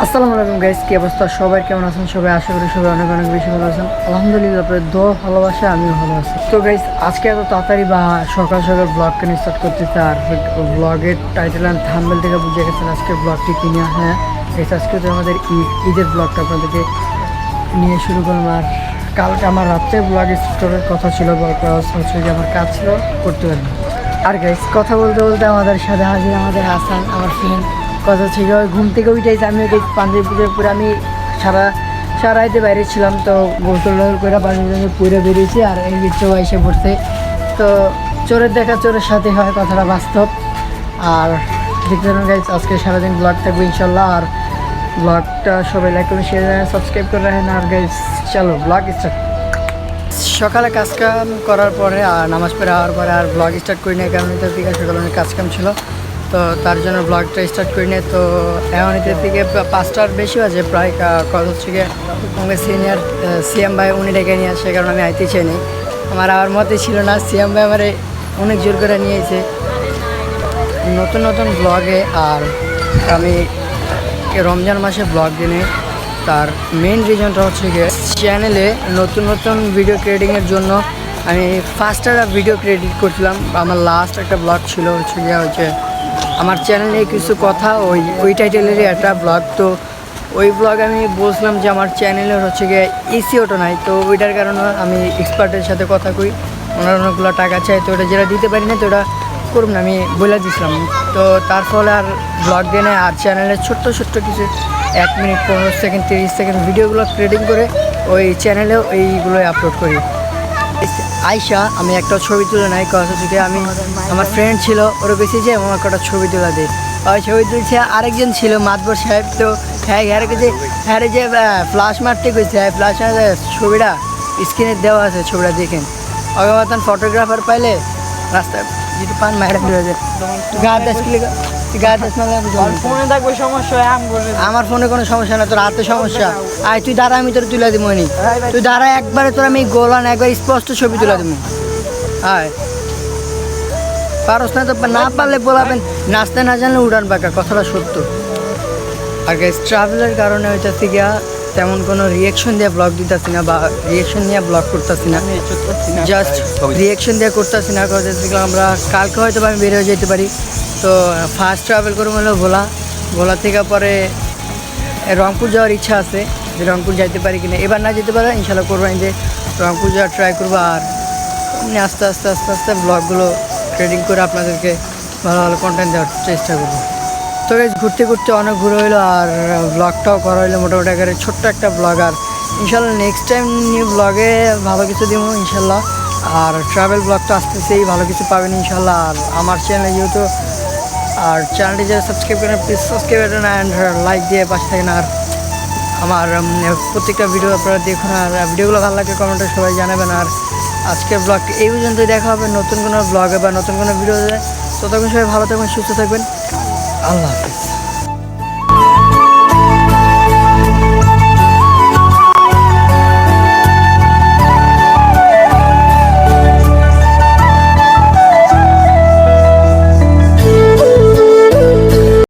আসসালামু আলাইকুম গাইস, কি অবস্থা? সবাই কেমন আছেন? সবাই আশা করি সবাই অনেক অনেক বেশি ভালো আছেন। আলহামদুলিল্লাহ, আপনার দোয়া ভালোবাসা আমিও ভালো আছি। তো গাইস, আজকে এত তাড়াতাড়ি বা সকাল সকাল ব্লগ কেন স্টার্ট করতেছে, আর ব্লগের টাইটেল অ্যান্ড থাম্বনেল থেকে বুঝে গেছেন আজকে ব্লগটি কিনে। হ্যাঁ গাইস, আজকে তো আমাদের ঈদের ব্লগটা আপনাদেরকে নিয়ে শুরু করলাম। আর কালকে আমার রাত্রে ব্লগ স্টার্টের কথা ছিল, হচ্ছে যে আমার কাজ ছিল, করতে পারিনি। আর গাইস, কথা বলতে বলতে আমাদের সাথে হাজির আমাদের হাসান, আমার ফ্রেন্ড। কথা ছিল ঘুম থেকে উঠেছি, আমি ওই পাঞ্জাবি পুজোর পরে আমি সারা রাইতে বাইরে ছিলাম, তো গোসল করে পাঞ্জাবি পুরে বেরিয়েছি। আর এই বিচ্ছু এসে পড়ছে। তো চোরের দেখা চোরের সাথে হয়, কথাটা বাস্তব। আর দেখতে পারেন গাইস, আজকে সারাদিন ব্লগ থাকবে ইনশাল্লাহ। আর ব্লগটা সবাই লাইক করে শেয়ার সাবস্ক্রাইব করে রাখেন। আর গাইস চলো ব্লগ স্টার্ট। সকালে কাজকাম করার পরে আর নামাজ পড়ে হওয়ার পরে আর ব্লগ স্টার্ট করি না, কারণ এটার দিকে সকালে অনেক কাজকাম ছিল, তো তার জন্য ব্লগটা স্টার্ট করি না। তো এখন এটার দিকে 5টার বেশি বাজে প্রায়। কত হচ্ছে গিয়ে আমাকে সিনিয়র সিএম ভাই উনি ডেকে নিয়ে আসে, কারণ আমি আইতে চাইনি, আমার আর মতে ছিল না। সিএম ভাই আমার অনেক জোর করে নিয়েছে নতুন নতুন ব্লগে। আর আমি রমজান মাসে ব্লগ দিনে, তার মেইন রিজনটা হচ্ছে গিয়ে চ্যানেলে নতুন নতুন ভিডিও ক্রিয়েটিংয়ের জন্য আমি ফার্স্ট একটা ভিডিও ক্রিয়েট করছিলাম। আমার লাস্ট একটা ব্লগ ছিল হচ্ছে গিয়ে আমার চ্যানেলে কিছু কথা, ওই টাইটেলেরই একটা ব্লগ। তো ওই ব্লগ আমি বলছিলাম যে আমার চ্যানেলের হচ্ছে গিয়ে এসইওটা নাই, তো ওইটার কারণে আমি এক্সপার্টের সাথে কথা কই, ওনার অনেকগুলো টাকা চাই, তো ওটা যেটা দিতে পারি না তো ওটা করুন না, আমি বলে দিয়েছিলাম। তো তার ফলে আর ব্লগ দিয়ে নেয়। আর চ্যানেলে ছোট্ট ছোট্ট কিছু 1 মিনিট 15 সেকেন্ড 30 সেকেন্ড ভিডিওগুলো ক্রিয়েটিং করে ওই চ্যানেলেও এইগুলোই আপলোড করি। আয়শা আমি একটা ছবি তুলে নাই, কথা থেকে আমি আমার ফ্রেন্ড ছিল, ওরা বেশি যে আমার একটা ছবি তুলে দেয়। ওই ছবি তুলছে আরেকজন ছিল মাতবর সাহেব, তো হ্যাঁ যে ফ্লাশ মারতে গেছে, হ্যাঁ ফ্লাশ ছবিটা স্ক্রিনে দেওয়া আছে, ছবিটা দেখেন। অগমতন ফটোগ্রাফার পাইলে রাস্তায় যেটা পান ম্যাডাম ফোনে থাকবে সমস্যা আমার ফোনে কোনো সমস্যা না, তোর হাতে সমস্যা। আয় তুই দাঁড়া, আমি তোর তুলে দিব নি, তুই দাঁড়া একবারে, তোর আমি গোলান একবার স্পষ্ট ছবি তুলে দেবো। আয় পারস না তো, না পারলে বলাবেন, নাচতে না জানলে উড়ান বাঁকা, কথাটা সত্য। আর গাইস, ট্রাভেলের কারণে হইতেছে গিয়া তেমন কোনো রিয়েকশন দিয়ে ব্লগ দিতেছি না, বা রিয়েকশন নিয়ে ব্লগ করতেছি না, জাস্ট রিয়েকশন দিয়ে করতেছি না। দেখলাম আমরা কালকে হয়তো আমি বের হয়ে যেতে পারি। তো ফার্স্ট ট্রাভেল করবো হলো ভোলা থেকে পরে রংপুর যাওয়ার ইচ্ছা আছে, যে রংপুর যাইতে পারি কিনা। এবার না যেতে পারে ইনশাল্লাহ করবো যে রংপুর যাওয়ার ট্রাই করবো। আর এমনি আস্তে আস্তে আস্তে আস্তে ব্লগগুলো ট্রেডিং করে আপনাদেরকে ভালো ভালো কন্টেন্ট দেওয়ার চেষ্টা করবো। তো গাইস, ঘুরতে ঘুরতে অনেক ঘুরে হইলো, আর ব্লগটাও করা হইলো মোটামুটি আকারে ছোট্ট একটা ব্লগ। আর ইনশাল্লাহ নেক্সট টাইম নিউ ব্লগে ভালো কিছু দিব ইনশাল্লাহ। আর ট্রাভেল ব্লগটা আসতেছেই, ভালো কিছু পাবেন ইনশাল্লাহ। আর আমার চ্যানেলে যেহেতু, আর চ্যানেলটি যারা সাবস্ক্রাইব করেন প্লিজ সাবস্ক্রাইব করেন অ্যান্ড লাইক দিয়ে পাশে থাকেন। আর আমার প্রত্যেকটা ভিডিও আপনারা দেখুন, আর ভিডিওগুলো ভালো লাগে কমেন্টে সবাই জানাবেন। আর আজকের ব্লগটি এই পর্যন্ত, দেখা হবে নতুন কোনো ব্লগে বা নতুন কোনো ভিডিওতে। ততক্ষণ সবাই ভালো থাকবেন, সুস্থ থাকবেন। আল্লাহ হাফিজ।